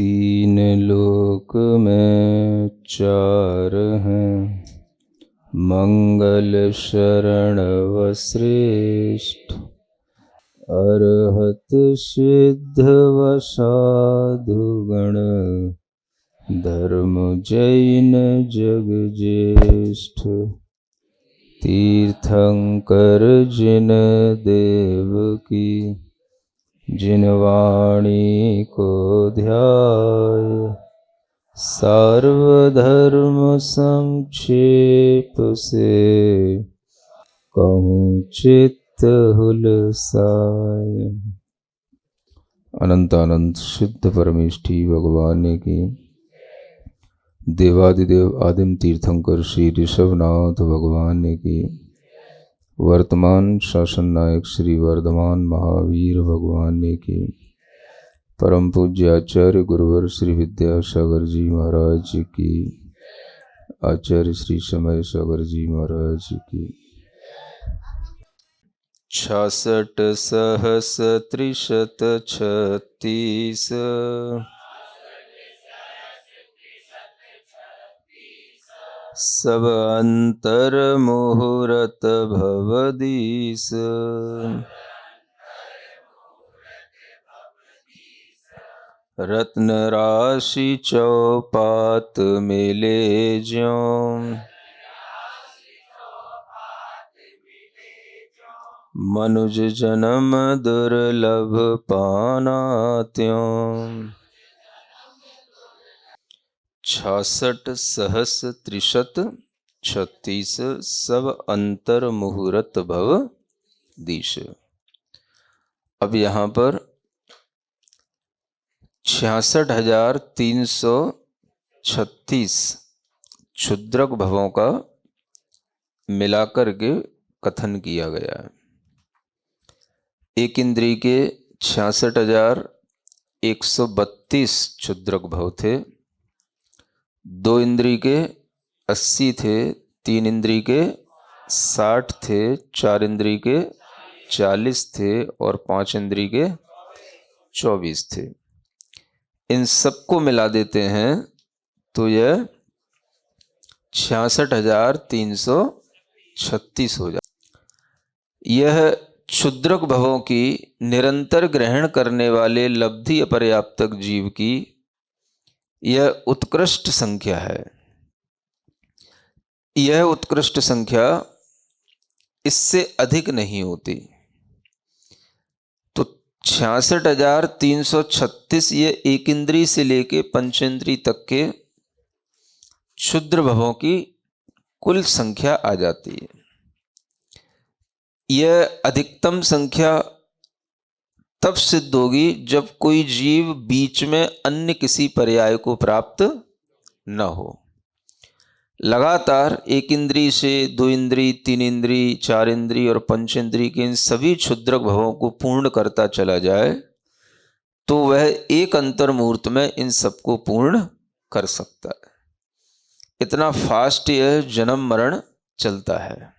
तीन लोक में चार हैं, मंगल शरण व श्रेष्ठ, अरहत सिद्ध व साधुगण, धर्म जैन जग ज्येष्ठ। तीर्थंकर जिन देव की, जिन वाणी को ध्याय, सर्वधर्म संक्षेप से, कहूँ चित्त हुलसाय। अनंत अनंत सिद्ध परमेष्ठी भगवान की, देवादिदेव आदिम तीर्थंकर श्री ऋषभनाथ भगवान की, वर्तमान शासन नायक श्री वर्धमान महावीर भगवान की, परम पूज्य आचार्य गुरुवर श्री विद्यासागर जी महाराज की, आचार्य श्री समय सागर जी महाराज की। 66 सहस 6336 सब अंतर मुहूर्त भवदीस। रत्न राशि चौपात मिले ज्यों, मनुज जन्म दुर्लभ पाना त्यों। 66 सहस 6336 सब अंतर मुहूर्त भव दीश। अब यहाँ पर 66,336 क्षुद्रक भवों का मिलाकर के कथन किया गया है। एक इंद्रिय के 66,132 क्षुद्रक भव थे, दो इंद्रिय के 80 थे, तीन इंद्रिय के 60 थे, चार इंद्रिय के 40 थे और पांच इंद्रिय के 24 थे। इन सबको मिला देते हैं तो यह 66,336 हो जाता। यह क्षुद्रक भवों की निरंतर ग्रहण करने वाले लब्धि अपर्याप्तक जीव की यह उत्कृष्ट संख्या है। यह उत्कृष्ट संख्या इससे अधिक नहीं होती। तो 66,336 ये एक इंद्रिय से लेके पंचेंद्रिय तक के क्षुद्र भवों की कुल संख्या आ जाती है। यह अधिकतम संख्या तब सिद्ध होगी जब कोई जीव बीच में अन्य किसी पर्याय को प्राप्त न हो। लगातार एक इंद्रिय से दो इंद्रिय, तीन इंद्रिय, चार इंद्रिय और पंचेंद्रिय के इन सभी क्षुद्रक भवों को पूर्ण करता चला जाए तो वह एक अंतर मुहूर्त में इन सबको पूर्ण कर सकता है। इतना फास्ट यह जन्म मरण चलता है।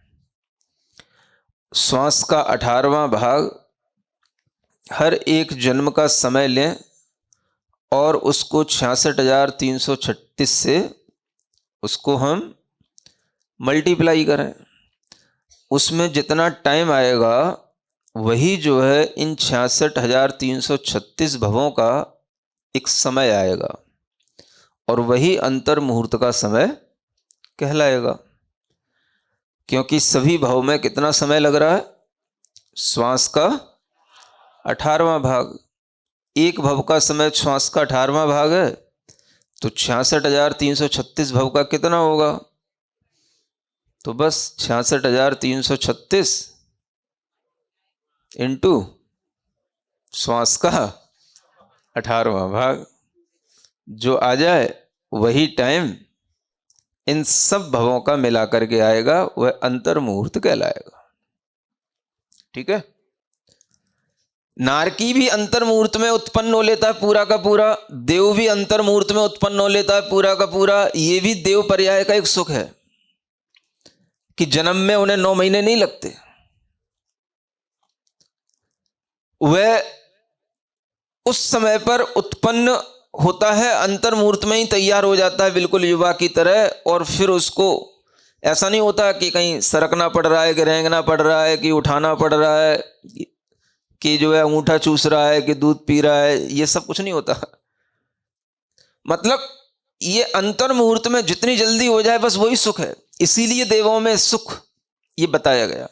श्वास का 18वां भाग हर एक जन्म का समय लें और उसको 66,336 से उसको हम मल्टीप्लाई करें। उसमें जितना टाइम आएगा वही जो है इन 66,336 भवों का एक समय आएगा और वही अंतर मुहूर्त का समय कहलाएगा। क्योंकि सभी भव में कितना समय लग रहा है? श्वास का 18वां भाग। एक भव का समय श्वास का 18वां भाग है तो 66,336 भव का कितना होगा? तो बस 66,336 इंटू श्वास का 18वां भाग जो आ जाए वही टाइम इन सब भवों का मिलाकर के आएगा, वह अंतर मुहूर्त कहलाएगा। ठीक है। नारकी भी अंतर मुहूर्त में उत्पन्न हो लेता है पूरा का पूरा, देव भी अंतर मुहूर्त में उत्पन्न हो लेता है पूरा का पूरा। ये भी देव पर्याय का एक सुख है कि जन्म में उन्हें 9 महीने नहीं लगते। वह उस समय पर उत्पन्न होता है अंतर मुहूर्त में ही तैयार हो जाता है बिल्कुल युवा की तरह, और फिर उसको ऐसा नहीं होता कि कहीं सरकना पड़ रहा है, कि रेंगना पड़ रहा है, कि उठाना पड़ रहा है, कि जो है अंगूठा चूस रहा है, कि दूध पी रहा है, ये सब कुछ नहीं होता। मतलब ये अंतर मुहूर्त में जितनी जल्दी हो जाए बस वही सुख है। इसीलिए देवों में सुख ये बताया गया।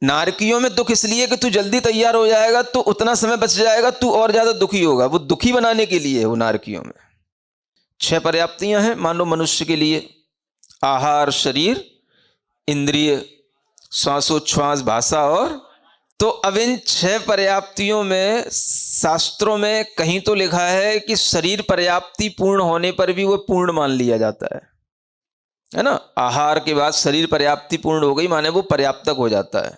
नारकियों में दुख इसलिए कि तू जल्दी तैयार हो जाएगा तो उतना समय बच जाएगा, तू और ज्यादा दुखी होगा। वो दुखी बनाने के लिए है वो नारकियों में। 6 पर्याप्तियां हैं मानव मनुष्य के लिए: आहार, शरीर, इंद्रिय, श्वासोच्छ्वास, भाषा और। तो अब इन 6 पर्याप्तियों में शास्त्रों में कहीं तो लिखा है कि शरीर पर्याप्ति पूर्ण होने पर भी वो पूर्ण मान लिया जाता है ना। आहार के बाद शरीर पर्याप्ति पूर्ण हो गई माने वो पर्याप्तक हो जाता है।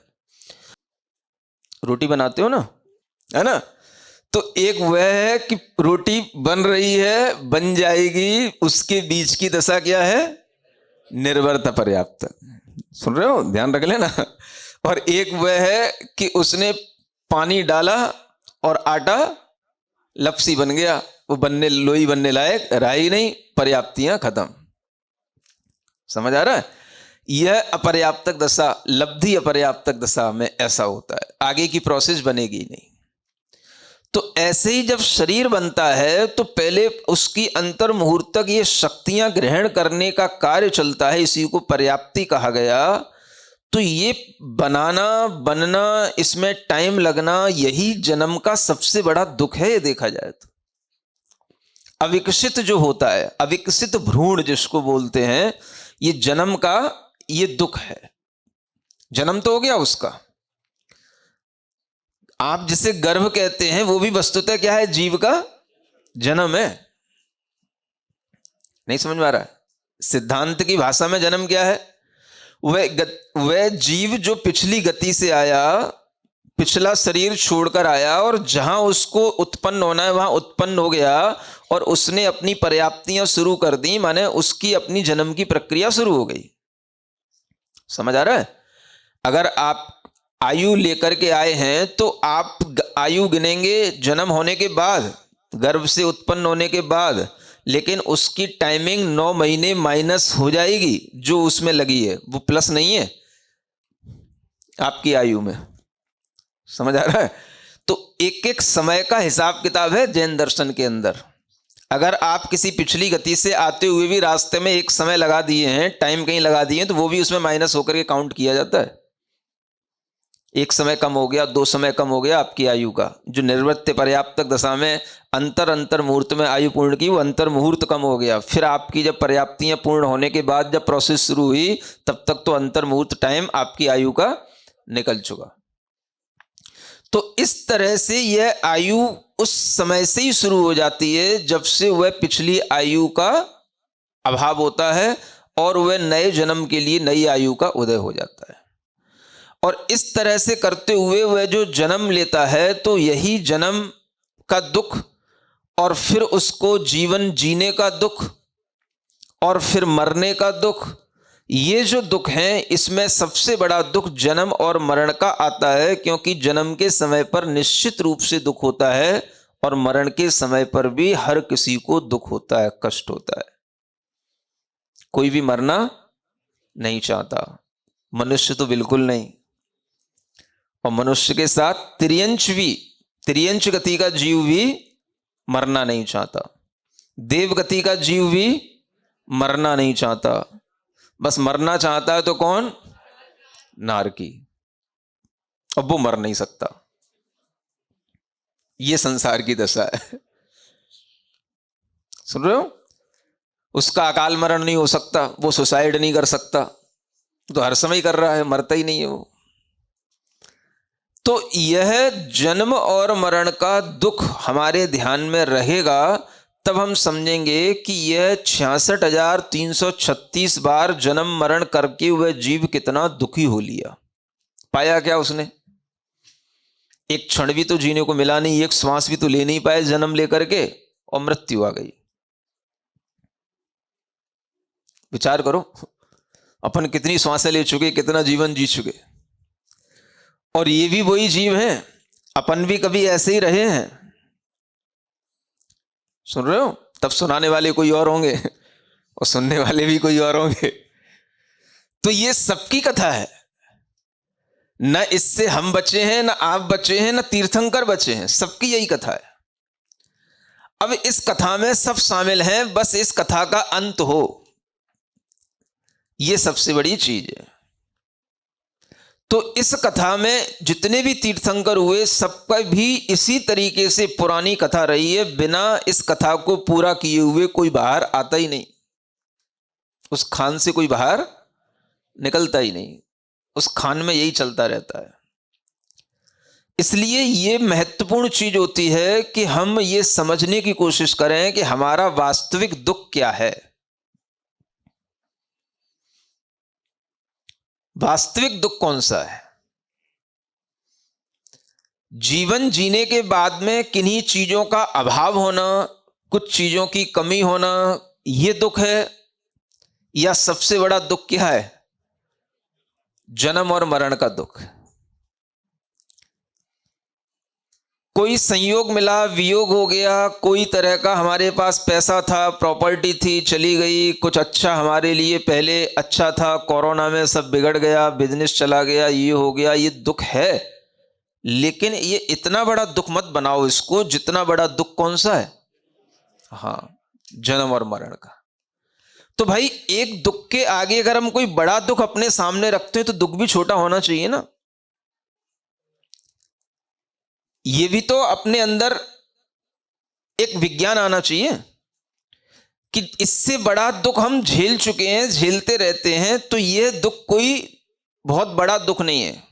रोटी बनाते हो ना, है ना, तो एक वह है कि रोटी बन रही है, बन जाएगी, उसके बीच की दशा क्या है? निर्भरता पर्याप्तक। सुन रहे हो, ध्यान रख लेना। और एक वह है कि उसने पानी डाला और आटा लपसी बन गया, वो बनने लोई बनने लायक रहा ही नहीं, पर्याप्तियां खत्म। समझ आ रहा है? यह अपर्याप्तक दशा, लब्धि अपर्याप्तक दशा में ऐसा होता है, आगे की प्रोसेस बनेगी नहीं। तो ऐसे ही जब शरीर बनता है तो पहले उसकी अंतर मुहूर्त तक ये शक्तियां ग्रहण करने का कार्य चलता है, इसी को पर्याप्ति कहा गया। तो ये बनाना बनना, इसमें टाइम लगना, यही जन्म का सबसे बड़ा दुख है ये देखा जाए तो। अविकसित जो होता है, अविकसित भ्रूण जिसको बोलते हैं, ये जन्म का ये दुख है। जन्म तो हो गया उसका, आप जिसे गर्भ कहते हैं वो भी वस्तुतः क्या है? जीव का जन्म है। नहीं समझ में आ रहा है? सिद्धांत की भाषा में जन्म क्या है? वह जीव जो पिछली गति से आया, पिछला शरीर छोड़कर आया और जहां उसको उत्पन्न होना है वहां उत्पन्न हो गया और उसने अपनी पर्याप्तियां शुरू कर दी, माने उसकी अपनी जन्म की प्रक्रिया शुरू हो गई। समझ आ रहा है? अगर आप आयु लेकर के आए हैं तो आप आयु गिनेंगे जन्म होने के बाद, गर्भ से उत्पन्न होने के बाद, लेकिन उसकी टाइमिंग 9 महीने माइनस हो जाएगी जो उसमें लगी है, वो प्लस नहीं है आपकी आयु में। समझ आ रहा है? तो एक एक समय का हिसाब किताब है जैन दर्शन के अंदर। अगर आप किसी पिछली गति से आते हुए भी रास्ते में एक समय लगा दिए हैं, टाइम कहीं लगा दिए हैं, तो वो भी उसमें माइनस होकर के काउंट किया जाता है। एक समय कम हो गया, 2 समय कम हो गया आपकी आयु का। जो निर्वृत्त पर्याप्तक दशा में अंतर मुहूर्त में आयु पूर्ण की, वो अंतर मुहूर्त कम हो गया। फिर आपकी जब पर्याप्तियां पूर्ण होने के बाद जब प्रोसेस शुरू हुई, तब तक तो अंतर मुहूर्त टाइम आपकी आयु का निकल चुका। तो इस तरह से यह आयु उस समय से ही शुरू हो जाती है जब से वह पिछली आयु का अभाव होता है और वह नए जन्म के लिए नई आयु का उदय हो जाता है। और इस तरह से करते हुए वह जो जन्म लेता है तो यही जन्म का दुख, और फिर उसको जीवन जीने का दुख, और फिर मरने का दुख, ये जो दुख हैं इसमें सबसे बड़ा दुख जन्म और मरण का आता है। क्योंकि जन्म के समय पर निश्चित रूप से दुख होता है और मरण के समय पर भी हर किसी को दुख होता है, कष्ट होता है। कोई भी मरना नहीं चाहता, मनुष्य तो बिल्कुल नहीं। और मनुष्य के साथ तिर्यंच गति का जीव भी मरना नहीं चाहता, देव गति का जीव भी मरना नहीं चाहता। बस मरना चाहता है तो कौन? नारकी। अब वो मर नहीं सकता। ये संसार की दशा है। सुन रहे हो? उसका अकाल मरण नहीं हो सकता, वो सुसाइड नहीं कर सकता, तो हर समय कर रहा है, मरता ही नहीं है वो। तो यह जन्म और मरण का दुख हमारे ध्यान में रहेगा, तब हम समझेंगे कि यह 66,336 बार जन्म मरण करके वह जीव कितना दुखी हो लिया। पाया क्या उसने? एक क्षण भी तो जीने को मिला नहीं, एक श्वास भी तो ले नहीं पाए जन्म लेकर के, और मृत्यु आ गई। विचार करो, अपन कितनी श्वासें ले चुके, कितना जीवन जी चुके, और ये भी वही जीव हैं। अपन भी कभी ऐसे ही रहे हैं। सुन रहे हो? तब सुनाने वाले कोई और होंगे और सुनने वाले भी कोई और होंगे। तो ये सबकी कथा है, न इससे हम बचे हैं, न आप बचे हैं, न तीर्थंकर बचे हैं, सबकी यही कथा है। अब इस कथा में सब शामिल हैं, बस इस कथा का अंत हो, यह सबसे बड़ी चीज है। तो इस कथा में जितने भी तीर्थंकर हुए सबका भी इसी तरीके से पुरानी कथा रही है। बिना इस कथा को पूरा किए हुए कोई बाहर आता ही नहीं, उस खान से कोई बाहर निकलता ही नहीं, उस खान में यही चलता रहता है। इसलिए ये महत्वपूर्ण चीज होती है कि हम ये समझने की कोशिश करें कि हमारा वास्तविक दुख क्या है। वास्तविक दुख कौन सा है? जीवन जीने के बाद में किन्हीं चीजों का अभाव होना, कुछ चीजों की कमी होना, यह दुख है? या सबसे बड़ा दुख क्या है? जन्म और मरण का दुख। कोई संयोग मिला, वियोग हो गया, कोई तरह का हमारे पास पैसा था, प्रॉपर्टी थी, चली गई, कुछ अच्छा हमारे लिए पहले अच्छा था, कोरोना में सब बिगड़ गया, बिजनेस चला गया, ये हो गया, ये दुख है। लेकिन ये इतना बड़ा दुख मत बनाओ इसको, जितना बड़ा दुख कौन सा है? हाँ, जन्म और मरण का। तो भाई एक दुख के आगे अगर हम कोई बड़ा दुख अपने सामने रखते हैं तो दुख भी छोटा होना चाहिए ना। ये भी तो अपने अंदर एक विज्ञान आना चाहिए कि इससे बड़ा दुख हम झेल चुके हैं, झेलते रहते हैं, तो यह दुख कोई बहुत बड़ा दुख नहीं है।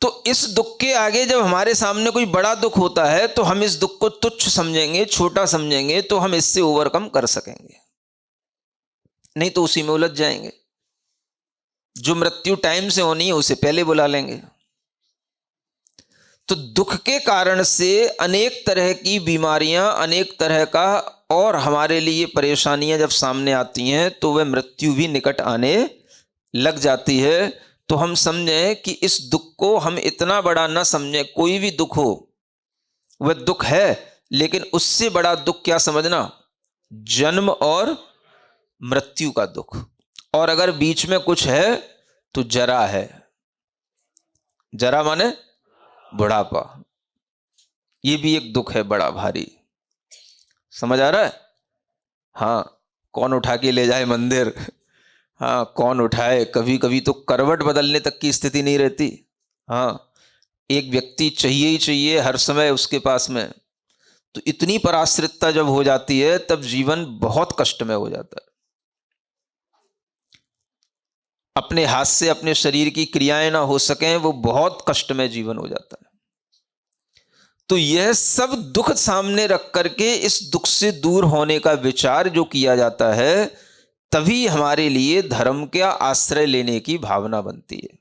तो इस दुख के आगे जब हमारे सामने कोई बड़ा दुख होता है तो हम इस दुख को तुच्छ समझेंगे, छोटा समझेंगे, तो हम इससे ओवरकम कर सकेंगे, नहीं तो उसी में उलझ जाएंगे। जो मृत्यु टाइम से होनी है उसे पहले बुला लेंगे। तो दुख के कारण से अनेक तरह की बीमारियां, अनेक तरह का और हमारे लिए परेशानियां जब सामने आती हैं तो वह मृत्यु भी निकट आने लग जाती है। तो हम समझें कि इस दुख को हम इतना बड़ा ना समझें। कोई भी दुख हो वह दुख है, लेकिन उससे बड़ा दुख क्या समझना? जन्म और मृत्यु का दुख। और अगर बीच में कुछ है तो जरा है। जरा माने बुढ़ापा, ये भी एक दुख है बड़ा भारी। समझ आ रहा है? हाँ, कौन उठा के ले जाए मंदिर, हाँ कौन उठाए। कभी कभी तो करवट बदलने तक की स्थिति नहीं रहती। हाँ, एक व्यक्ति चाहिए ही चाहिए हर समय उसके पास में। तो इतनी पराश्रितता जब हो जाती है तब जीवन बहुत कष्ट में हो जाता है। अपने हाथ से अपने शरीर की क्रियाएं ना हो सकें, वो बहुत कष्ट में जीवन हो जाता है। तो यह सब दुख सामने रख करके इस दुख से दूर होने का विचार जो किया जाता है, तभी हमारे लिए धर्म का आश्रय लेने की भावना बनती है।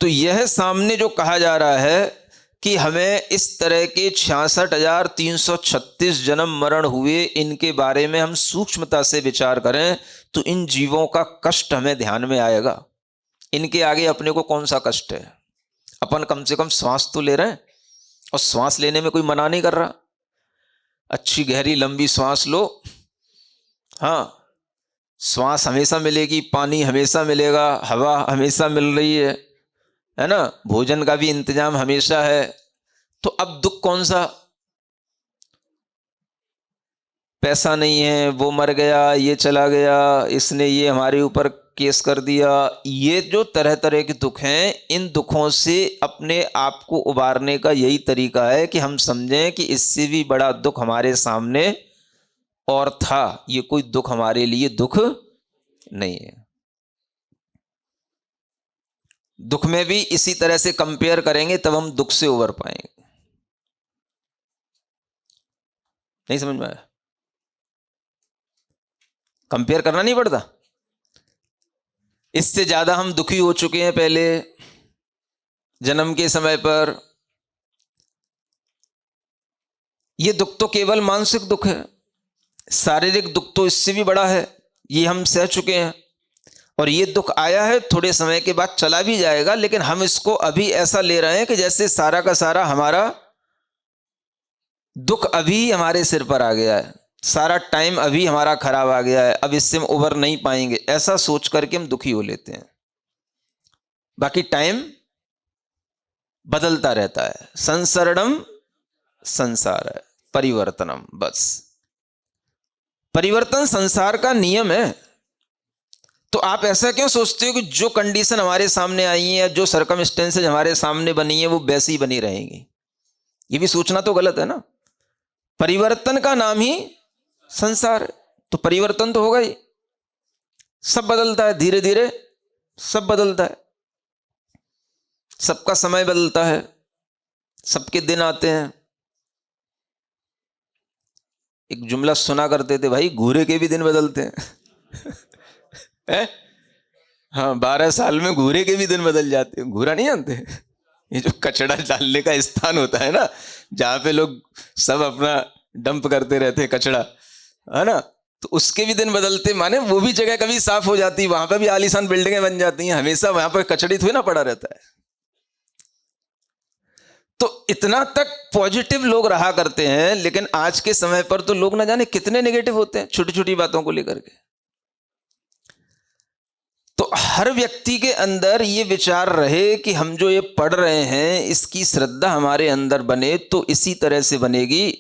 तो यह सामने जो कहा जा रहा है कि हमें इस तरह के 66,336 जन्म मरण हुए, इनके बारे में हम सूक्ष्मता से विचार करें तो इन जीवों का कष्ट हमें ध्यान में आएगा। इनके आगे अपने को कौन सा कष्ट है? अपन कम से कम श्वास तो ले रहे हैं, और श्वास लेने में कोई मना नहीं कर रहा। अच्छी गहरी लंबी श्वास लो। हाँ, श्वास हमेशा मिलेगी, पानी हमेशा मिलेगा, हवा हमेशा मिल रही है ना, भोजन का भी इंतजाम हमेशा है। तो अब दुख कौन सा? पैसा नहीं है, वो मर गया, ये चला गया, इसने ये हमारे ऊपर केस कर दिया। ये जो तरह तरह के दुख हैं, इन दुखों से अपने आप को उबारने का यही तरीका है कि हम समझें कि इससे भी बड़ा दुख हमारे सामने और था। ये कोई दुख हमारे लिए दुख नहीं है। दुख में भी इसी तरह से कंपेयर करेंगे तब हम दुख से उबर पाएंगे। नहीं समझ में आया? कंपेयर करना नहीं पड़ता। इससे ज्यादा हम दुखी हो चुके हैं पहले जन्म के समय पर। यह दुख तो केवल मानसिक दुख है, शारीरिक दुख तो इससे भी बड़ा है, ये हम सह चुके हैं। और ये दुख आया है, थोड़े समय के बाद चला भी जाएगा, लेकिन हम इसको अभी ऐसा ले रहे हैं कि जैसे सारा का सारा हमारा दुख अभी हमारे सिर पर आ गया है, सारा टाइम अभी हमारा खराब आ गया है, अब इससे हम उबर नहीं पाएंगे, ऐसा सोच करके हम दुखी हो लेते हैं। बाकी टाइम बदलता रहता है। संसरणम संसार है, परिवर्तनम, बस परिवर्तन संसार का नियम है। तो आप ऐसा क्यों सोचते हो कि जो कंडीशन हमारे सामने आई है, जो सर्कमस्टेंसेज हमारे सामने बनी है, वो वैसी ही बनी रहेंगी? ये भी सोचना तो गलत है ना। परिवर्तन का नाम ही संसार है, तो परिवर्तन तो होगा ही। सब बदलता है, धीरे धीरे सब बदलता है, सबका समय बदलता है, सबके दिन आते हैं। एक जुमला सुना करते थे, भाई घूरे के भी दिन बदलते हैं। है? हाँ, 12 साल में घूरे के भी दिन बदल जाते हैं। घूरा नहीं जानते? ये जो कचड़ा डालने का स्थान होता है ना, जहां पे लोग सब अपना डंप करते रहते हैं कचड़ा, है ना, तो उसके भी दिन बदलते, माने वो भी जगह कभी साफ हो जाती, वहां पर भी आलीशान बिल्डिंगें बन जाती हैं, हमेशा वहां पर कचड़ी थोड़ी ना पड़ा रहता है। तो इतना तक पॉजिटिव लोग रहा करते हैं, लेकिन आज के समय पर तो लोग ना जाने कितने नेगेटिव होते हैं छोटी छोटी बातों को लेकर के। तो हर व्यक्ति के अंदर ये विचार रहे कि हम जो ये पढ़ रहे हैं, इसकी श्रद्धा हमारे अंदर बने तो इसी तरह से बनेगी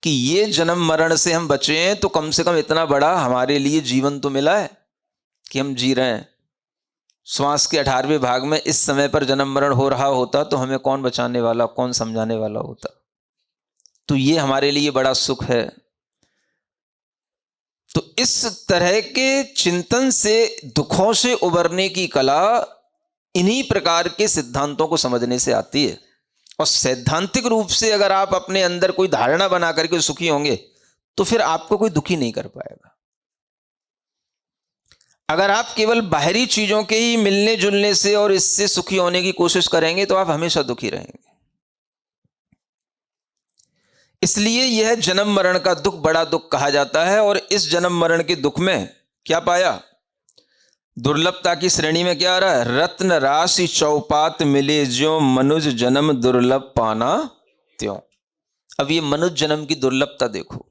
कि ये जन्म मरण से हम बचे हैं, तो कम से कम इतना बड़ा हमारे लिए जीवन तो मिला है कि हम जी रहे हैं। श्वास के 18वें भाग में इस समय पर जन्म मरण हो रहा होता तो हमें कौन बचाने वाला, कौन समझाने वाला होता? तो ये हमारे लिए बड़ा सुख है। तो इस तरह के चिंतन से, दुखों से उबरने की कला इन्हीं प्रकार के सिद्धांतों को समझने से आती है। और सैद्धांतिक रूप से अगर आप अपने अंदर कोई धारणा बना करके सुखी होंगे, तो फिर आपको कोई दुखी नहीं कर पाएगा। अगर आप केवल बाहरी चीजों के ही मिलने जुलने से और इससे सुखी होने की कोशिश करेंगे, तो आप हमेशा दुखी रहेंगे। इसलिए यह जन्म मरण का दुख बड़ा दुख कहा जाता है। और इस जन्म मरण के दुख में क्या पाया? दुर्लभता की श्रेणी में क्या आ रहा है? रत्न राशि चौपात मिले ज्यों, मनुज जन्म दुर्लभ पाना त्यों। अब ये मनुज जन्म की दुर्लभता देखो,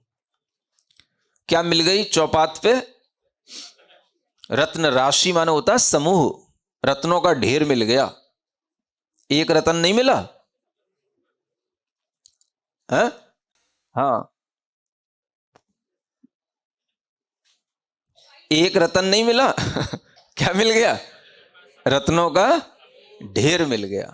क्या मिल गई चौपात पे? रत्न राशि माने होता है समूह, रत्नों का ढेर मिल गया। एक रत्न नहीं मिला है? हाँ, एक रत्न नहीं मिला। क्या मिल गया? रत्नों का ढेर मिल गया।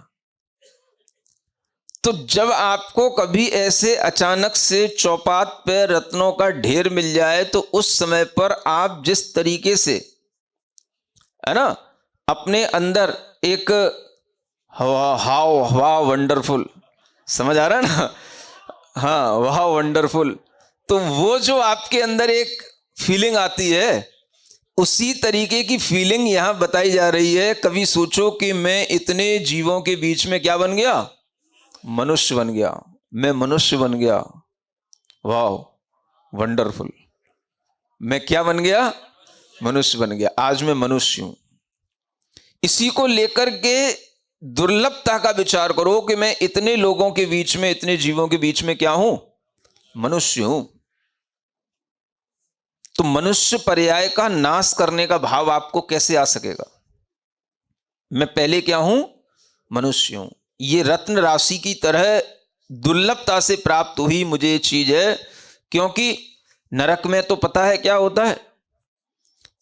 तो जब आपको कभी ऐसे अचानक से चौपात पे रत्नों का ढेर मिल जाए, तो उस समय पर आप जिस तरीके से, है ना, अपने अंदर एक हवा वंडरफुल, समझ आ रहा है ना? हाँ, वाह वंडरफुल। तो वो जो आपके अंदर एक फीलिंग आती है, उसी तरीके की फीलिंग यहां बताई जा रही है। कभी सोचो कि मैं इतने जीवों के बीच में क्या बन गया? मनुष्य बन गया। मैं मनुष्य बन गया, वाह वंडरफुल। मैं क्या बन गया? मनुष्य बन गया। आज मैं मनुष्य हूं। इसी को लेकर के दुर्लभता का विचार करो कि मैं इतने लोगों के बीच में, इतने जीवों के बीच में क्या हूं? मनुष्य हूं। तो मनुष्य पर्याय का नाश करने का भाव आपको कैसे आ सकेगा? मैं पहले क्या हूं? मनुष्य हूं। ये रत्न राशि की तरह दुर्लभता से प्राप्त हुई मुझे चीज है, क्योंकि नरक में तो पता है क्या होता है,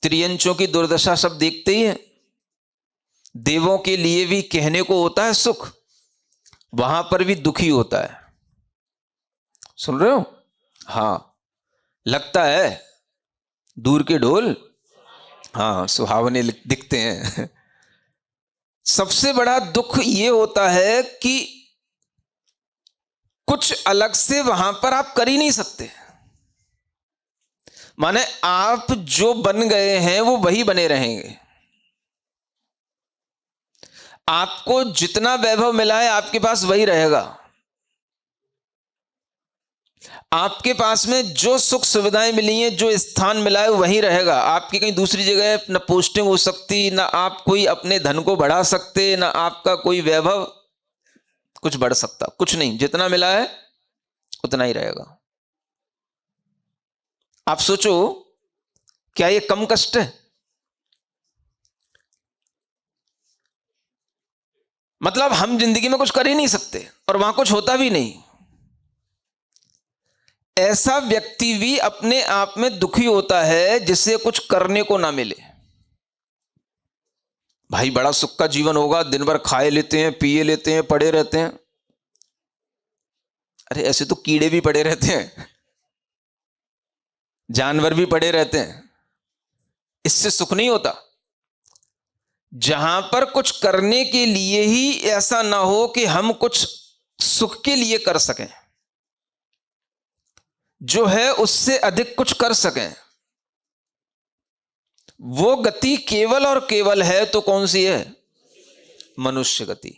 त्रियंचों की दुर्दशा सब देखते ही हैं। देवों के लिए भी कहने को होता है सुख, वहां पर भी दुखी होता है। सुन रहे हो? हाँ, लगता है दूर के ढोल हाँ सुहावने दिखते हैं। सबसे बड़ा दुख यह होता है कि कुछ अलग से वहां पर आप कर ही नहीं सकते। माने आप जो बन गए हैं वो वही बने रहेंगे। आपको जितना वैभव मिला है आपके पास वही रहेगा। आपके पास में जो सुख सुविधाएं मिली हैं, जो स्थान मिला है वही रहेगा। आपकी कहीं दूसरी जगह न पोस्टिंग हो सकती, ना आप कोई अपने धन को बढ़ा सकते, ना आपका कोई वैभव कुछ बढ़ सकता, कुछ नहीं। जितना मिला है उतना ही रहेगा। आप सोचो, क्या ये कम कष्ट है? मतलब हम जिंदगी में कुछ कर ही नहीं सकते और वहां कुछ होता भी नहीं। ऐसा व्यक्ति भी अपने आप में दुखी होता है जिसे कुछ करने को ना मिले। भाई बड़ा सुख का जीवन होगा, दिन भर खाए लेते हैं, पिए लेते हैं, पड़े रहते हैं। अरे ऐसे तो कीड़े भी पड़े रहते हैं, जानवर भी पड़े रहते हैं, इससे सुख नहीं होता। जहां पर कुछ करने के लिए ही ऐसा ना हो कि हम कुछ सुख के लिए कर सकें, जो है उससे अधिक कुछ कर सकें, वो गति केवल और केवल है तो कौन सी है? मनुष्य गति।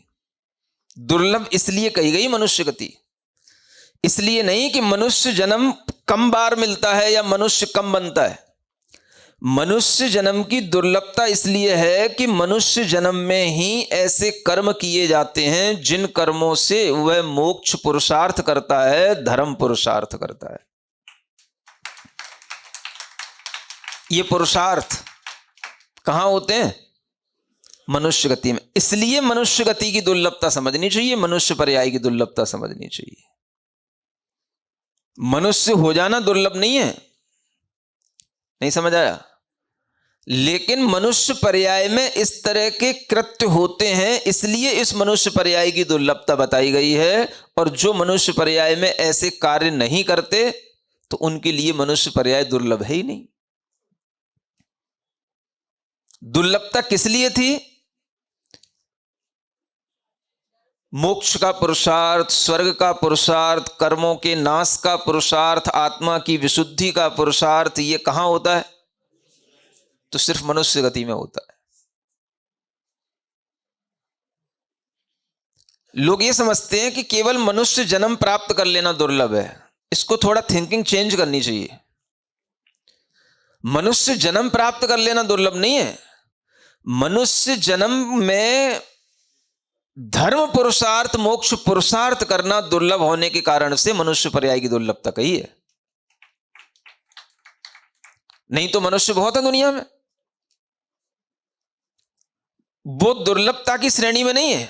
दुर्लभ इसलिए कही गई मनुष्य गति, इसलिए नहीं कि मनुष्य जन्म कम बार मिलता है या मनुष्य कम बनता है। मनुष्य जन्म की दुर्लभता इसलिए है कि मनुष्य जन्म में ही ऐसे कर्म किए जाते हैं जिन कर्मों से वह मोक्ष पुरुषार्थ करता है, धर्म पुरुषार्थ करता है। ये पुरुषार्थ कहां होते हैं? मनुष्य गति में। इसलिए मनुष्य गति की दुर्लभता समझनी चाहिए, मनुष्य पर्याय की दुर्लभता समझनी चाहिए। मनुष्य हो जाना दुर्लभ नहीं है, नहीं समझ आया? लेकिन मनुष्य पर्याय में इस तरह के कृत्य होते हैं, इसलिए इस मनुष्य पर्याय की दुर्लभता बताई गई है। और जो मनुष्य पर्याय में ऐसे कार्य नहीं करते तो उनके लिए मनुष्य पर्याय दुर्लभ है ही नहीं। दुर्लभता किस लिए थी? मोक्ष का पुरुषार्थ, स्वर्ग का पुरुषार्थ, कर्मों के नाश का पुरुषार्थ, आत्मा की विशुद्धि का पुरुषार्थ, ये कहां होता है? तो सिर्फ मनुष्य गति में होता है। लोग ये समझते हैं कि केवल मनुष्य जन्म प्राप्त कर लेना दुर्लभ है। इसको थोड़ा थिंकिंग चेंज करनी चाहिए। मनुष्य जन्म प्राप्त कर लेना दुर्लभ नहीं है। मनुष्य जन्म में धर्म पुरुषार्थ, मोक्ष पुरुषार्थ करना दुर्लभ होने के कारण से मनुष्य पर्याय की दुर्लभता कही है। नहीं तो मनुष्य बहुत है दुनिया में, वो दुर्लभता की श्रेणी में नहीं है।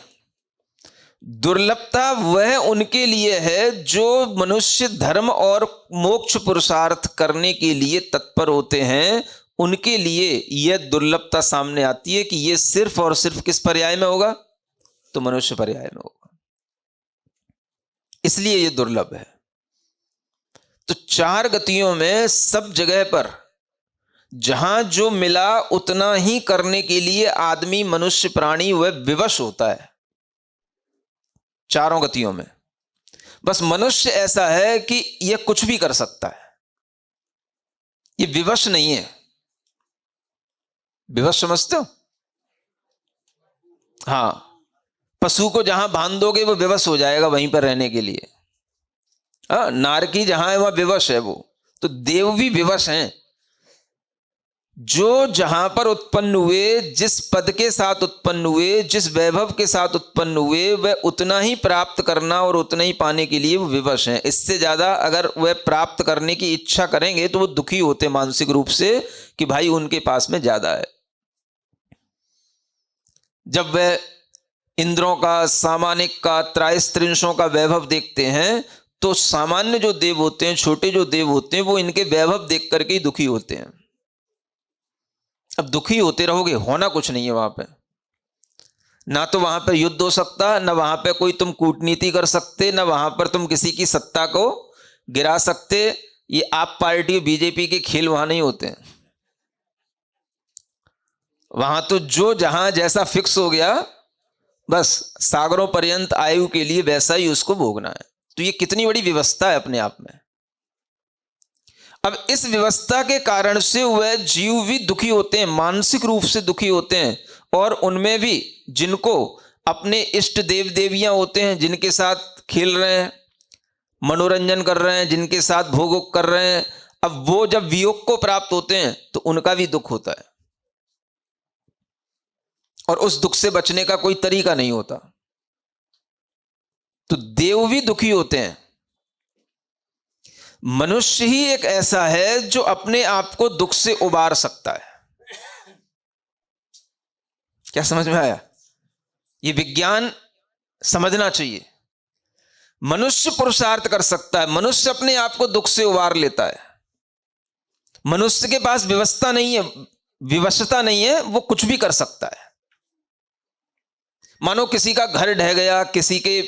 दुर्लभता वह उनके लिए है जो मनुष्य धर्म और मोक्ष पुरुषार्थ करने के लिए तत्पर होते हैं। उनके लिए यह दुर्लभता सामने आती है कि यह सिर्फ और सिर्फ किस पर्याय में होगा? तो मनुष्य पर्याय में होगा, इसलिए यह दुर्लभ है। तो चार गतियों में सब जगह पर जहां जो मिला उतना ही करने के लिए आदमी, मनुष्य, प्राणी वह विवश होता है। चारों गतियों में बस मनुष्य ऐसा है कि यह कुछ भी कर सकता है, यह विवश नहीं है। विवश समझते हो? हां, पशु को जहां बांध दोगे वो विवश हो जाएगा वहीं पर रहने के लिए। नारकी जहां है वहां विवश है वो। तो देव भी विवश हैं। जो जहां पर उत्पन्न हुए, जिस पद के साथ उत्पन्न हुए, जिस वैभव के साथ उत्पन्न हुए, वह उतना ही प्राप्त करना और उतना ही पाने के लिए वो विवश हैं। इससे ज्यादा अगर वह प्राप्त करने की इच्छा करेंगे तो वो दुखी होते मानसिक रूप से कि भाई उनके पास में ज्यादा है। जब वह इंद्रों का, सामानिक का, त्रैस्त्रिंशों का वैभव देखते हैं तो सामान्य जो देव होते हैं, छोटे जो देव होते हैं, वो इनके वैभव देख करके ही दुखी होते हैं। अब दुखी होते रहोगे, होना कुछ नहीं है वहां पे। ना तो वहां पर युद्ध हो सकता, ना वहां पे कोई तुम कूटनीति कर सकते, ना वहां पर तुम किसी की सत्ता को गिरा सकते। ये आप पार्टी, बीजेपी के खेल वहां नहीं होते हैं। वहां तो जो जहां जैसा फिक्स हो गया, बस सागरों पर्यंत आयु के लिए वैसा ही उसको भोगना है। तो ये कितनी बड़ी व्यवस्था है अपने आप में। अब इस व्यवस्था के कारण से वह जीव भी दुखी होते हैं, मानसिक रूप से दुखी होते हैं। और उनमें भी जिनको अपने इष्ट देव देवियां होते हैं, जिनके साथ खेल रहे हैं, मनोरंजन कर रहे हैं, जिनके साथ भोग कर रहे हैं, अब वो जब वियोग को प्राप्त होते हैं तो उनका भी दुख होता है और उस दुख से बचने का कोई तरीका नहीं होता। तो देव भी दुखी होते हैं। मनुष्य ही एक ऐसा है जो अपने आप को दुख से उबार सकता है। क्या समझ में आया? ये विज्ञान समझना चाहिए। मनुष्य पुरुषार्थ कर सकता है, मनुष्य अपने आप को दुख से उबार लेता है। मनुष्य के पास व्यवस्था नहीं है, विवशता नहीं है, वो कुछ भी कर सकता है। मानो किसी का घर ढह गया, किसी के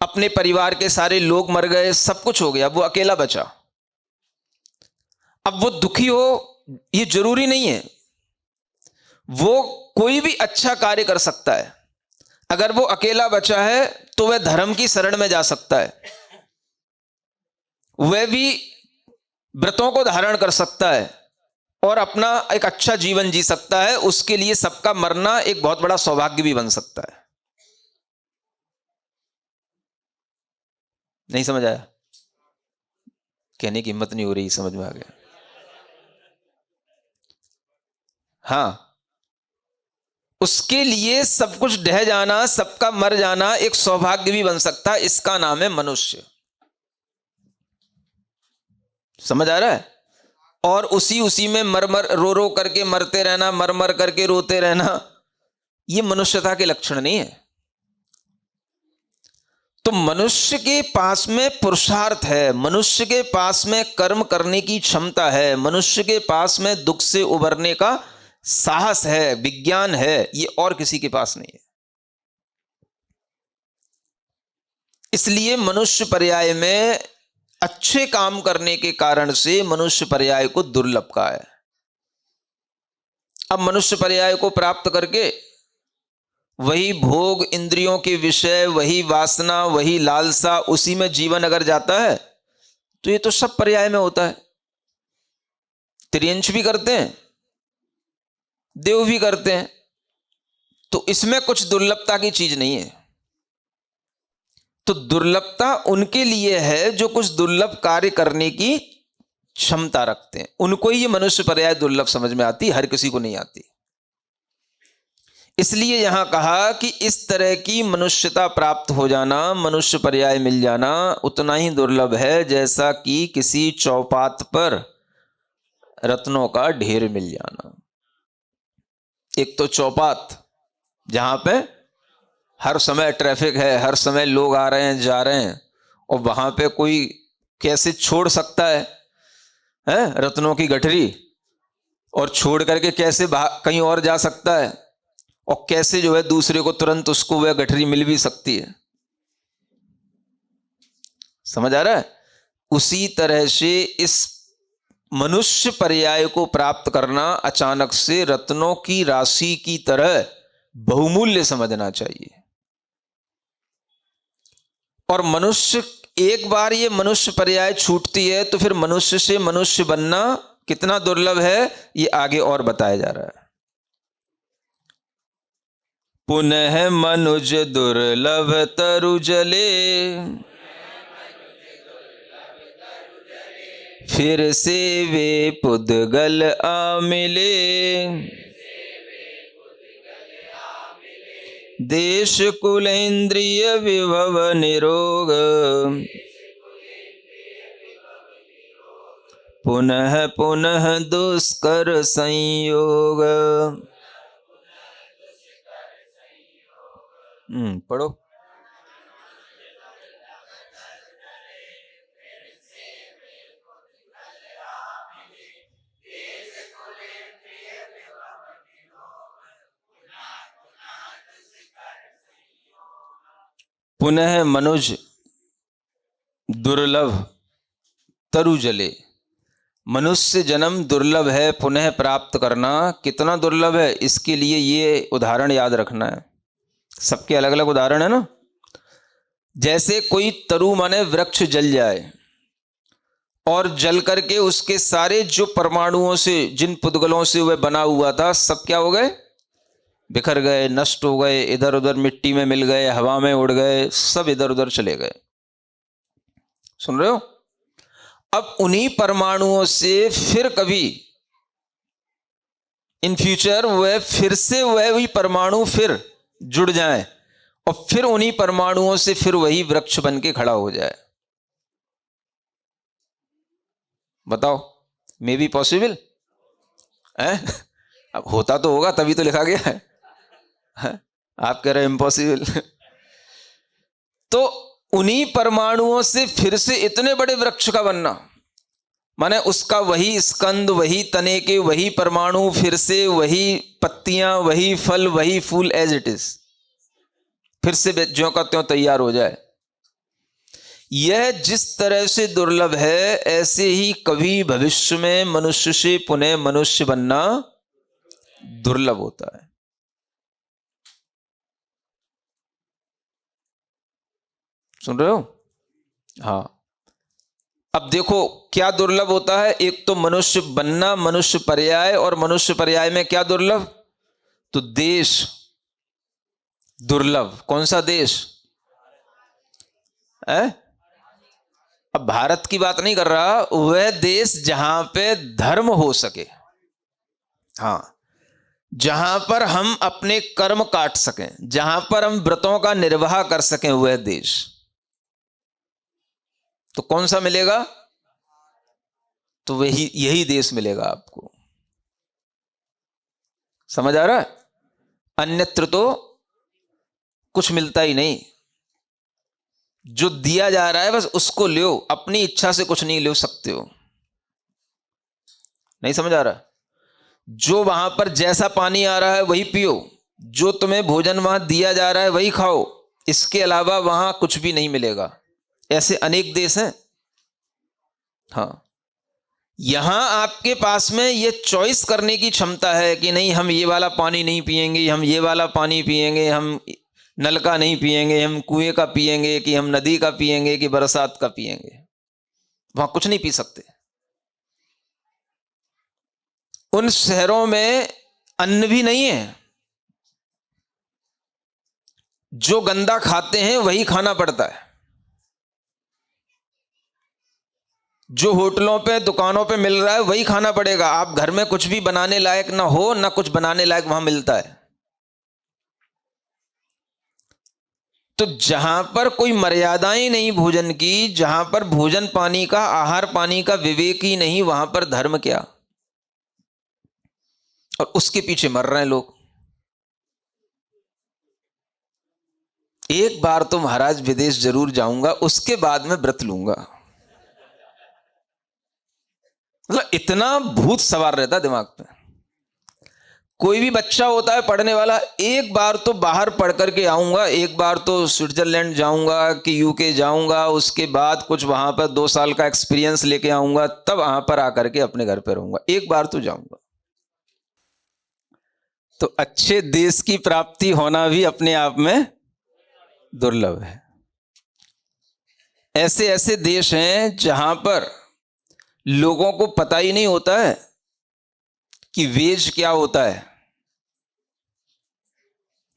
अपने परिवार के सारे लोग मर गए, सब कुछ हो गया, वो अकेला बचा। अब वो दुखी हो ये जरूरी नहीं है, वो कोई भी अच्छा कार्य कर सकता है। अगर वो अकेला बचा है तो वह धर्म की शरण में जा सकता है, वह भी व्रतों को धारण कर सकता है और अपना एक अच्छा जीवन जी सकता है। उसके लिए सबका मरना एक बहुत बड़ा सौभाग्य भी बन सकता है। नहीं समझ आया? कहने की हिम्मत नहीं हो रही, समझ में आ गया? हाँ, उसके लिए सब कुछ ढह जाना, सबका मर जाना एक सौभाग्य भी बन सकता है। इसका नाम है मनुष्य। समझ आ रहा है? और उसी में मर रो रो करके मरते रहना, मर मर करके रोते रहना, ये मनुष्यता के लक्षण नहीं है। तो मनुष्य के पास में पुरुषार्थ है, मनुष्य के पास में कर्म करने की क्षमता है, मनुष्य के पास में दुख से उबरने का साहस है, विज्ञान है, ये और किसी के पास नहीं है। इसलिए मनुष्य पर्याय में अच्छे काम करने के कारण से मनुष्य पर्याय को दुर्लभ कहा है। अब मनुष्य पर्याय को प्राप्त करके वही भोग, इंद्रियों के विषय, वही वासना, वही लालसा, उसी में जीवन अगर जाता है तो ये तो सब पर्याय में होता है। त्रियंश भी करते हैं, देव भी करते हैं, तो इसमें कुछ दुर्लभता की चीज नहीं है। तो दुर्लभता उनके लिए है जो कुछ दुर्लभ कार्य करने की क्षमता रखते हैं, उनको ही ये मनुष्य पर्याय दुर्लभ समझ में आती, हर किसी को नहीं आती। इसलिए यहां कहा कि इस तरह की मनुष्यता प्राप्त हो जाना, मनुष्य पर्याय मिल जाना उतना ही दुर्लभ है जैसा कि किसी चौपात पर रत्नों का ढेर मिल जाना। एक तो चौपात जहां पे हर समय ट्रैफिक है, हर समय लोग आ रहे हैं जा रहे हैं, और वहां पे कोई कैसे छोड़ सकता है, रत्नों की गठरी, और छोड़ करके कैसे कहीं और जा सकता है, और कैसे जो है दूसरे को तुरंत उसको वह गठरी मिल भी सकती है। समझ आ रहा है? उसी तरह से इस मनुष्य पर्याय को प्राप्त करना अचानक से रत्नों की राशि की तरह बहुमूल्य समझना चाहिए। और मनुष्य, एक बार ये मनुष्य पर्याय छूटती है तो फिर मनुष्य से मनुष्य बनना कितना दुर्लभ है, ये आगे और बताया जा रहा है। पुनः मनुज दुर्लभ तरु जले, फिर से वे पुद्गल आ मिले, देश कुल इंद्रिय विभव निरोग, पुनः पुनः दुष्कर संयोग। पढ़ो। पुनः मनुज दुर्लभ तरु जले, मनुष्य जन्म दुर्लभ है, पुनः प्राप्त करना कितना दुर्लभ है, इसके लिए ये उदाहरण याद रखना है। सबके अलग अलग उदाहरण है ना। जैसे कोई तरु माने वृक्ष जल जाए और जल करके उसके सारे जो परमाणुओं से, जिन पुद्गलों से वह बना हुआ था, सब क्या हो गए, बिखर गए, नष्ट हो गए, इधर उधर मिट्टी में मिल गए, हवा में उड़ गए, सब इधर उधर चले गए। सुन रहे हो? अब उन्हीं परमाणुओं से फिर कभी इन फ्यूचर वह फिर से वही परमाणु फिर जुड़ जाए और फिर उन्हीं परमाणुओं से फिर वही वृक्ष बन के खड़ा हो जाए। बताओ, मे बी पॉसिबल है? अब होता तो होगा तभी तो लिखा गया है? आप कह रहे इम्पॉसिबल। तो उन्हीं परमाणुओं से फिर से इतने बड़े वृक्ष का बनना, माने उसका वही स्कंद, वही तने के वही परमाणु, फिर से वही पत्तियां, वही फल, वही फूल, एज इट इज, फिर से ज्यों का त्यों तैयार हो जाए। यह जिस तरह से दुर्लभ है, ऐसे ही कभी भविष्य में मनुष्य से पुनः मनुष्य बनना दुर्लभ होता है। सुन रहे हो? हाँ। अब देखो क्या दुर्लभ होता है। एक तो मनुष्य बनना, मनुष्य पर्याय, और मनुष्य पर्याय में क्या दुर्लभ? तो देश दुर्लभ। कौन सा देश है? अब भारत की बात नहीं कर रहा, वह देश जहां पे धर्म हो सके, हाँ, जहां पर हम अपने कर्म काट सकें, जहां पर हम व्रतों का निर्वाह कर सकें, वह देश। तो कौन सा मिलेगा? तो वही, यही देश मिलेगा आपको। समझ आ रहा है? अन्यत्र तो कुछ मिलता ही नहीं। जो दिया जा रहा है बस उसको लो, अपनी इच्छा से कुछ नहीं ले सकते हो। नहीं समझ आ रहा? जो वहां पर जैसा पानी आ रहा है वही पियो, जो तुम्हें भोजन वहां दिया जा रहा है वही खाओ, इसके अलावा वहां कुछ भी नहीं मिलेगा। ऐसे अनेक देश हैं। हाँ, यहां आपके पास में ये चॉइस करने की क्षमता है कि नहीं, हम ये वाला पानी नहीं पिएंगे, हम ये वाला पानी पिएंगे, हम नल का नहीं पिएंगे, हम कुएं का पिएंगे, कि हम नदी का पिएंगे, कि बरसात का पिएंगे। वहां कुछ नहीं पी सकते। उन शहरों में अन्न भी नहीं है, जो गंदा खाते हैं वही खाना पड़ता है। जो होटलों पे दुकानों पे मिल रहा है वही खाना पड़ेगा। आप घर में कुछ भी बनाने लायक ना हो, ना कुछ बनाने लायक वहां मिलता है। तो जहां पर कोई मर्यादाएं नहीं भोजन की, जहां पर भोजन पानी का, आहार पानी का विवेक ही नहीं, वहां पर धर्म क्या? और उसके पीछे मर रहे हैं लोग। एक बार तो महाराज विदेश जरूर जाऊंगा, उसके बाद मैं व्रत लूंगा। मतलब इतना भूत सवार रहता दिमाग पे। कोई भी बच्चा होता है पढ़ने वाला, एक बार तो बाहर पढ़ करके आऊंगा, एक बार तो स्विट्जरलैंड जाऊंगा कि यूके जाऊंगा, उसके बाद कुछ वहां पर 2 साल का एक्सपीरियंस लेके आऊंगा, तब वहां पर आकर के अपने घर पर रहूंगा। एक बार तो जाऊंगा। तो अच्छे देश की प्राप्ति होना भी अपने आप में दुर्लभ है। ऐसे ऐसे देश हैं जहां पर लोगों को पता ही नहीं होता है कि वेज क्या होता है।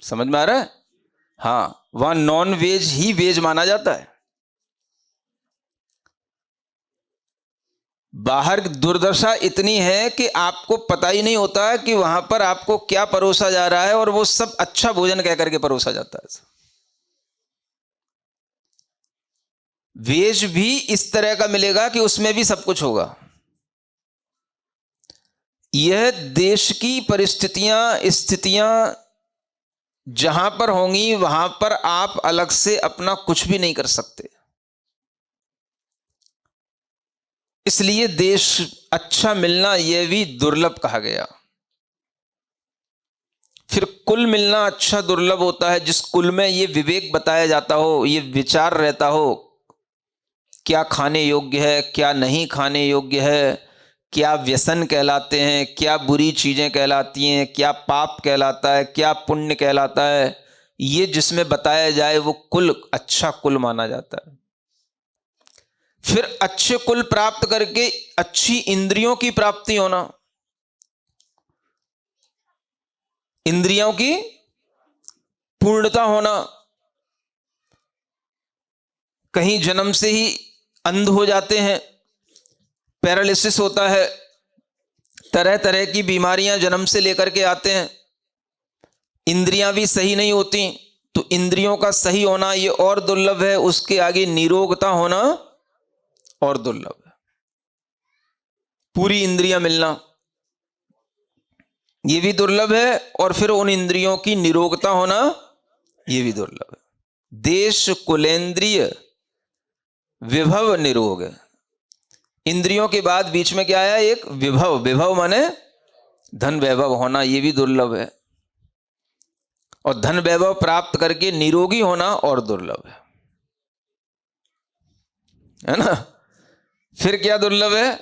समझ में आ रहा है? हाँ, वहां नॉन वेज ही वेज माना जाता है। बाहर दुर्दशा इतनी है कि आपको पता ही नहीं होता है कि वहां पर आपको क्या परोसा जा रहा है, और वो सब अच्छा भोजन कह करके परोसा जाता है। वेज भी इस तरह का मिलेगा कि उसमें भी सब कुछ होगा। यह देश की परिस्थितियां, स्थितियां जहां पर होंगी, वहां पर आप अलग से अपना कुछ भी नहीं कर सकते। इसलिए देश अच्छा मिलना यह भी दुर्लभ कहा गया। फिर कुल मिलना अच्छा दुर्लभ होता है, जिस कुल में यह विवेक बताया जाता हो, यह विचार रहता हो, क्या खाने योग्य है, क्या नहीं खाने योग्य है, क्या व्यसन कहलाते हैं, क्या बुरी चीजें कहलाती हैं, क्या पाप कहलाता है, क्या पुण्य कहलाता है, ये जिसमें बताया जाए वो कुल अच्छा कुल माना जाता है। फिर अच्छे कुल प्राप्त करके अच्छी इंद्रियों की प्राप्ति होना, इंद्रियों की पूर्णता होना। कहीं जन्म से ही अंध हो जाते हैं, पैरालिसिस होता है, तरह तरह की बीमारियां जन्म से लेकर के आते हैं, इंद्रियां भी सही नहीं होती, तो इंद्रियों का सही होना ये और दुर्लभ है। उसके आगे निरोगता होना और दुर्लभ है। पूरी इंद्रियां मिलना ये भी दुर्लभ है, और फिर उन इंद्रियों की निरोगता होना ये भी दुर्लभ है। देश कुलेंद्रिय विभव निरोग है। इंद्रियों के बाद बीच में क्या आया? एक विभव। विभव माने धन वैभव होना, ये भी दुर्लभ है। और धन वैभव प्राप्त करके निरोगी होना और दुर्लभ है ना? फिर क्या दुर्लभ है?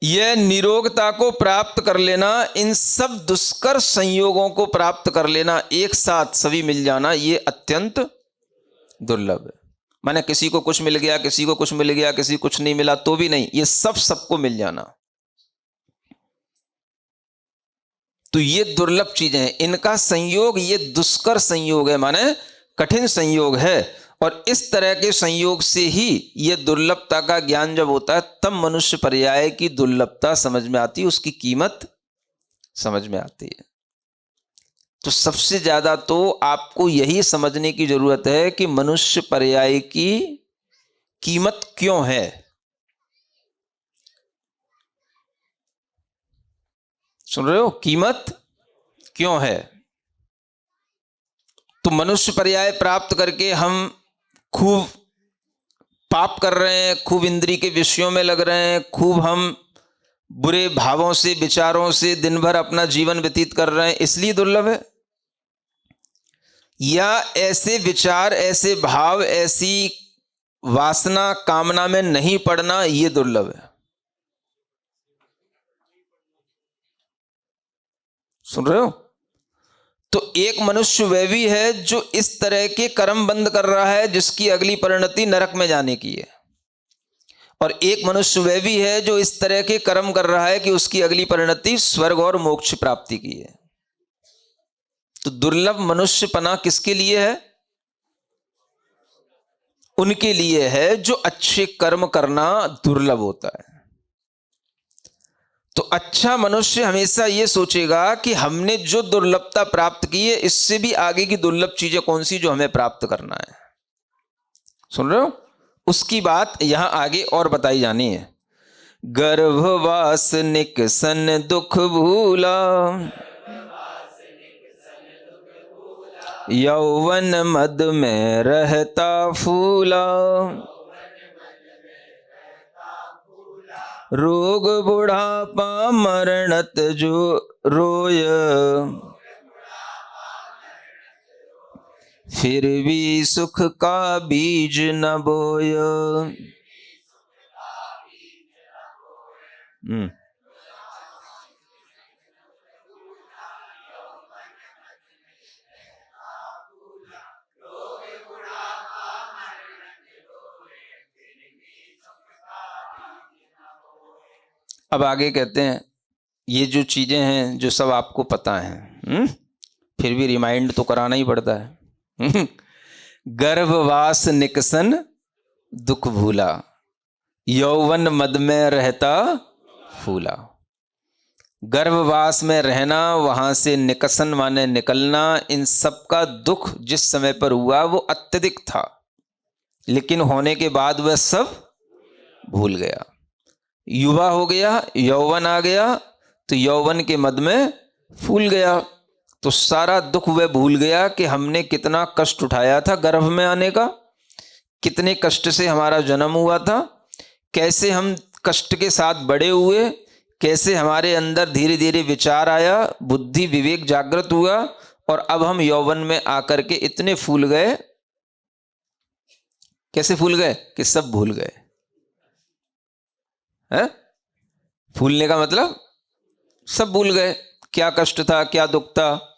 यह निरोगता को प्राप्त कर लेना, इन सब दुष्कर संयोगों को प्राप्त कर लेना, एक साथ सभी मिल जाना, ये अत्यंत दुर्लभ है। माने किसी को कुछ मिल गया, किसी को कुछ मिल गया, किसी कुछ नहीं मिला तो भी नहीं, ये सब सबको मिल जाना, तो ये दुर्लभ चीजें हैं। इनका संयोग ये दुष्कर संयोग है, माने कठिन संयोग है। और इस तरह के संयोग से ही ये दुर्लभता का ज्ञान जब होता है, तब मनुष्य पर्याय की दुर्लभता समझ में आती है, उसकी कीमत समझ में आती है। तो सबसे ज्यादा तो आपको यही समझने की जरूरत है कि मनुष्य पर्याय की कीमत क्यों है। सुन रहे हो? कीमत क्यों है? तो मनुष्य पर्याय प्राप्त करके हम खूब पाप कर रहे हैं, खूब इंद्रिय के विषयों में लग रहे हैं, खूब हम बुरे भावों से, विचारों से दिन भर अपना जीवन व्यतीत कर रहे हैं, इसलिए दुर्लभ है? या ऐसे विचार, ऐसे भाव, ऐसी वासना, कामना में नहीं पड़ना, यह दुर्लभ है? सुन रहे हो? तो एक मनुष्य वह भी है जो इस तरह के कर्म बंद कर रहा है जिसकी अगली परिणति नरक में जाने की है, और एक मनुष्य वह भी है जो इस तरह के कर्म कर रहा है कि उसकी अगली परिणति स्वर्ग और मोक्ष प्राप्ति की है। तो दुर्लभ मनुष्यपना किसके लिए है? उनके लिए है जो अच्छे कर्म करना दुर्लभ होता है। तो अच्छा मनुष्य हमेशा यह सोचेगा कि हमने जो दुर्लभता प्राप्त की है, इससे भी आगे की दुर्लभ चीजें कौन सी जो हमें प्राप्त करना है। सुन रहे हो? उसकी बात यहां आगे और बताई जानी है। गर्भवास निकसन दुख भूला, यौवन मद में रहता फूला, रोग बुढ़ापा मरणत जो रोय, फिर भी सुख का बीज न बोय। अब आगे कहते हैं, ये जो चीजें हैं जो सब आपको पता है, फिर भी रिमाइंड तो कराना ही पड़ता है। गर्भवास निकसन दुख भूला, यौवन मद में रहता फूला। गर्भवास में रहना, वहां से निकसन माने निकलना, इन सब का दुख जिस समय पर हुआ वो अत्यधिक था, लेकिन होने के बाद वह सब भूल गया। युवा हो गया, यौवन आ गया, तो यौवन के मद में फूल गया, तो सारा दुख वह भूल गया कि हमने कितना कष्ट उठाया था गर्भ में आने का, कितने कष्ट से हमारा जन्म हुआ था, कैसे हम कष्ट के साथ बड़े हुए, कैसे हमारे अंदर धीरे धीरे विचार आया, बुद्धि विवेक जागृत हुआ, और अब हम यौवन में आकर के इतने फूल गए। कैसे फूल गए? कि सब भूल गए। है? फूलने का मतलब सब भूल गए, क्या कष्ट था, क्या दुख था,